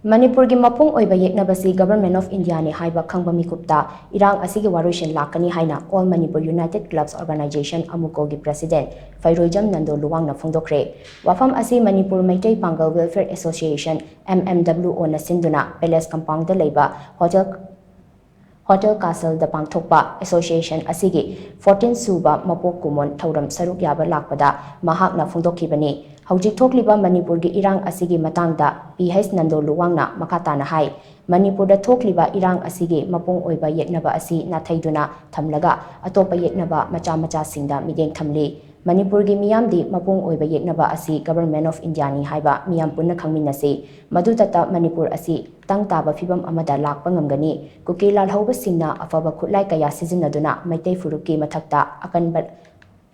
Manipur gi mapung oiba Yeknabasi Government of India ni Haiba Khangba Mitkup Irang Asigi Waroishin Lakkani HAINA All Manipur United Clubs Organization AMUCO gi President PHEIROIJAM NANDO LUWANG na PHONGDOKKHRE Wafam asi Manipur Maitai Pangal Welfare Association MMWO na sinduna Palace Compound da leiba Hotel Castle da pangthokpa Association asigi 14 suba mapok kumon thauram saruk yaba lakpada mahak na phongdokkibani Haujik thokliba Manipur gi Irang Asigi matangda PH NANDO LUWANG na makata na hai Manipur da thokliba Irang Asigi mapung oiba Yeknabasi na thaiduna thamlaga atopa Yeknaba macha singda mideng thamli Manipur gi miyamdi mapung oiba Yeknabasi Government of India ni haiba miyam punna khangminasi madutata Manipur asi tang taba fibam amada lakpa ngamgani kukilal hauba singna afaba khutlai kaya sizinaduna maitai furuki mathakta akanba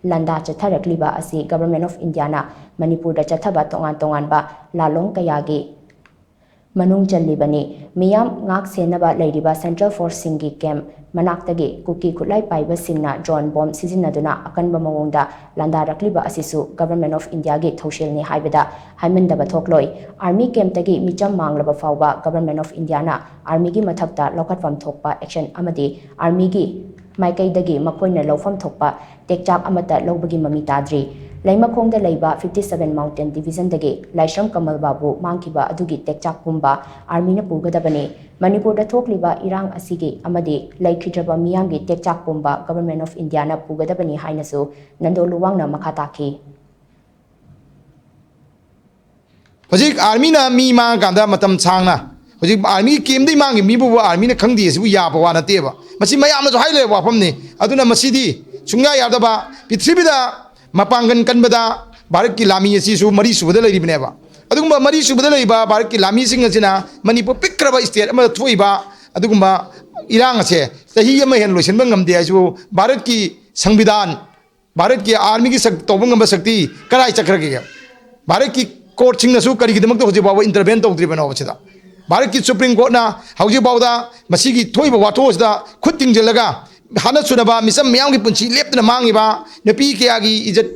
Landa chatharakliba asi Government of India na Manipur da chathaba tongan ba lalong kayagi manung chalibani miyam ngak senaba leiriba Central Force singi camp manaktagi kuki khutlai paiba singna drone bomb sizinaduna akanba mawongda landa rakliba asisu Government of India gi thoshil ni haibada haimandaba thokloi army camp tagi micham manglaba fawba Government of India na army gi mathakta lokatfam thokpa action amadi army gi Maikaidagi Makoina Lofam Thokpa, Tekchap Amata Lobagi Mami Tadri, Laimakong da Laiba 57 Mountain Division dagi, Laisham Kamal Babu, Mankiba Adugi Tekchap Pumba, Armina Pugadabani, Manipur da Tokliba, Irang Asigi, Amadi, Laikijaba Miyangi Tekchap Pumba, Government of Indiana Pugadabani Hainasu, Nando Luwang na Makataki. Hojik army na mi ma ganda matam changna. Hojik army came di mangi mi bu army na khangdi sibu ya ba na teba. Masi mayam na haile wa pamni. Aduna masidi sunga ya da ba pithribida mapangan kanbada Bharat ki lami asi su mari su badalai bine ba. Adugumba mari su badalai ba Bharat ki lami sing asina Manipur pikraba state ama thoi ba adugumba Irang ase sahi ama hen loisen bangam de asu Bharat ki संविधान Bharat ki army ki sak tobang ngam sakti karai chakra ki Bharat ki court sing nasu kari kidamak to hoje bawa intervene to tri bana wachida Bharat ki Supreme Court na hauji bawda masigi thoi ba wato da khut ting jelaga hana sunaba misam myam ki punchi lepna mangi ba napi ke agi ijat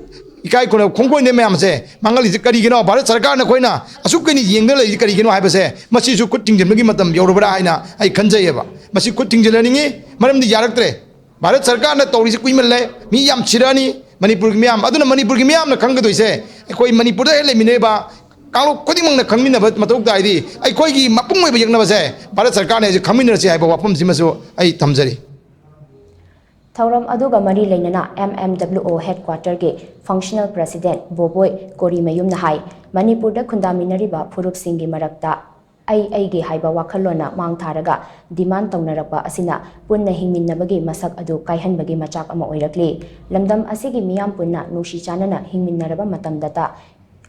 ikai kono khongkoi ne myam se mangal ijat kari gino Bharat sarkar na koina asuk kani yengda lai kari gino hai ba se masi su khut ting jelmagi matam yorobara haina ai khanjai ba masi khut ting jelani ngi maram di yaraktre Bharat sarkar na tawri se kuimal le mi yam chirani Manipur ki myam aduna Manipur ki myam na khangga doise koi Manipur da hele mine ba Kalau kau dimang nak kami na matuk dah ini, ay kau ini mapung mai banyak na bahasa, Bharat sarkar ni kami na sih ay bawa pun simasu ay thamjari. Thauram aduga mari lainana MMWO headquarter ge functional president Boboy Kori Mayum na hai Manipur da khundaminari ba Phurup Singh gi marakta ai ge haiba wakhalona mang tharaga demand tawnarakpa asina punna hingminnabagi masak adu kaihanbagi machak ama oirakli lamdam asigi miyam punna nushi chanana hingminnaraba matamdata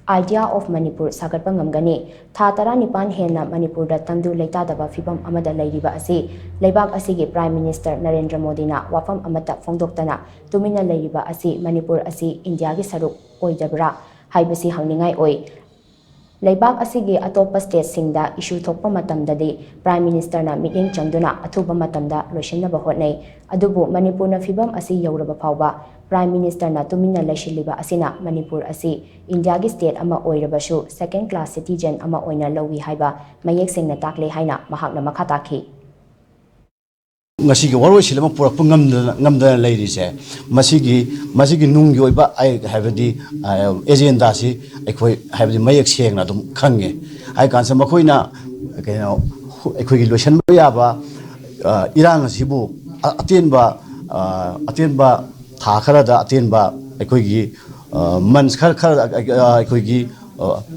Idea of Manipur sagatpa ngamgani tha tara nipan hena Manipur da tangdu leita daba fibam amada lairiba asi leibak asigi Prime Minister Narendra Modi na wafam amata phongdoktana tumina lairiba asi Manipur asi India gi saruk oidabra haibasi hangningai oi leibak asigi atopa state singda issue thokpa matamdadi Prime Minister na meeting changduna athuba matamda loishinaba hotnei adubu Manipur na fibam asi yauraba phawba Prime Minister na tumina laishiliba asina Manipur asi India gi state ama oirabashu second class citizen ama oina lawi haiba mayek singna takle haina mahakna makhataki Asigi Waroishin lama purak ngamda lady se masigi nung yo iba I have the agenda si I have the mayek seng na dum khange I kan sa makoi na ekoi lotion ba Irang Asibu atin ba tha khara da atin ba ekoi gi mans khar ekoi gi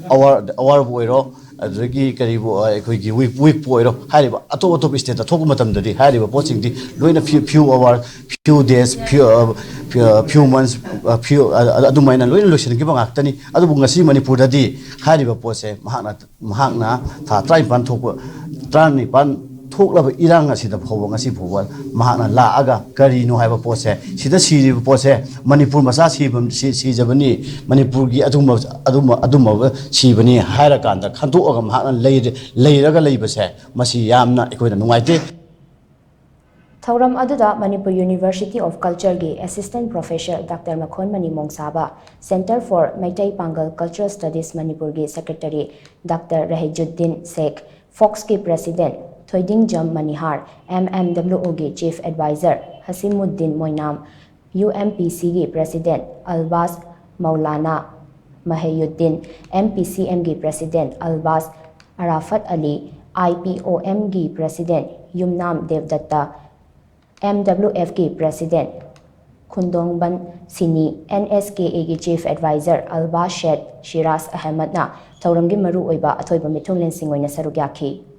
awar boiro adagi karibu ekoi gi week boiro hariba atop state atop matam dadi hariba posting di loina few hour few days few months few adumaina loina lotion gi bangak tani adu ngasi Manipur dadi hariba pose mahakna tha trai pan thok trani pan thoklaba Irang asida phowa ngasi phowa mahakna la aga kari no haiba pose sida siri pose Manipur masa si jabani Manipur gi aduma sibani haira kanda khanto aga mahakna leiraga leibase masi yamna ekoina nungaite Thauram aduda Manipur University of Culture gi Assistant Professor Dr. Makhon Mani Mongsaba Center for Maitai Pangal Cultural Studies Manipur gi Secretary Dr. Rahijuddin Sheikh Foxki President Thoidingjam Manihar, MMWOgi Chief Advisor Hasimuddin Moinam, UMPCgi President Albas Maulana Mahayuddin, MPCMgi President Albas Arafat Ali, IPOMgi President Yumnam Devdatta, MWFgi President Khundongban Sini, NSKAgi Chief Advisor Albas Sheikh Shiraz Ahmedna Thauramgi Maru Oiba Athoiba Mithunglen Singoina Sarugyakhi.